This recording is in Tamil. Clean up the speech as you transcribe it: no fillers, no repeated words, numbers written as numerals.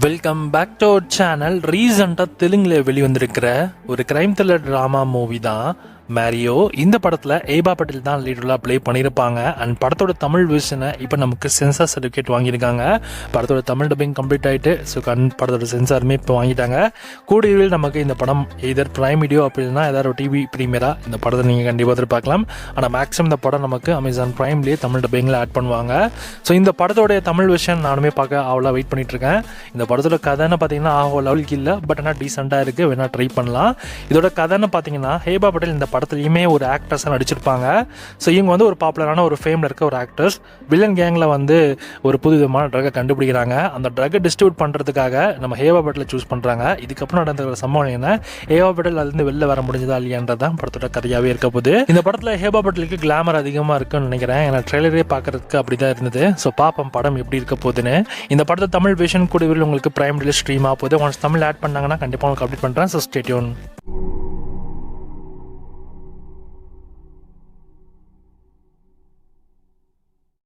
Welcome back to our channel. ரீசெண்டாக தெலுங்கில் வெளிவந்திருக்கிற ஒரு கிரைம் த்ரில்லர் ட்ராமா மூவி தான் மேரியோ. இந்த படத்தில் ஏபா பட்டேல் தான் லீடராக ப்ளே பண்ணியிருப்பாங்க. அண்ட் படத்தோட தமிழ் வெர்ஷனை இப்போ நமக்கு சென்சார் சர்டிஃபிகேட் வாங்கியிருக்காங்க. படத்தோட தமிழ் டப்பிங் கம்ப்ளீட் ஆகிட்டு படத்தோட சென்சாருமே இப்போ வாங்கிட்டாங்க. கூடியவில் நமக்கு இந்த படம் எதர் பிரைம் வீடியோ அப்படின்னா ஏதாவது ஒரு டிவி ப்ரீமியராக இந்த படத்தை நீங்கள் கண்டிப்பாக எதிர்பார்க்கலாம். ஆனால் மேக்ஸிமம் இந்த படம் நமக்கு அமேசான் ப்ரைம்லேயே தமிழ் டப்பிங்கில் ஆட் பண்ணுவாங்க. ஸோ இந்த படத்தோடைய தமிழ் வெர்ஷன் நானுமே பார்க்க அவ்வளோ வெயிட் பண்ணிட்டுருக்கேன். இந்த படத்தோட கதைன்னு பார்த்தீங்கன்னா லெவலுக்கு இல்லை, பட் ஆனால் டீசெண்டாக இருக்குது, வேணால் ட்ரை பண்ணலாம். இதோட கதைன்னு பார்த்தீங்கன்னா ஏபா பட்டேல் இந்த படத்துலையுமே ஒரு ஆக்டர்ஸாக நடிச்சிருப்பாங்க. ஸோ இவங்க வந்து ஒரு பாப்புலரான ஒரு ஃபேமில் இருக்க ஒரு ஆக்டர்ஸ். வில்லன் கேங்கில் வந்து ஒரு புது விதமான ட்ரக்கை கண்டுபிடிக்கிறாங்க. அந்த ட்ரக்கை டிஸ்ட்ரிபியூட் பண்ணுறதுக்காக நம்ம ஏபா பட்டேலை சூஸ் பண்ணுறாங்க. இதுக்கப்புறம் நடந்த ஒரு சம்பவம் என்ன, ஏபா பட்டேல் அதுலேருந்து வெளில வர முடிஞ்சதா இல்லையான்றதான் படத்தோட கதையாகவே இருக்க போகுது. இந்த படத்தில் ஏபா பட்டேலுக்கு கிளாமர் அதிகமாக இருக்குன்னு நினைக்கிறேன். ஏன்னா ட்ரெய்லரே பார்க்கறதுக்கு அப்படி தான் இருந்தது. ஸோ பாப்போம் படம் எப்படி இருக்க போகுதுன்னு. இந்த படத்தை தமிழ் வெர்ஷன் கூடவே உங்களுக்கு பிரைம் டெலிவரி ஸ்ட்ரீம் ஆக போகுது. ஒன்ஸ் தமிழ் ஆட் பண்ணாங்கன்னா கண்டிப்பாக உங்களுக்கு அப்டேட் பண்ணுறேன். So stay tune.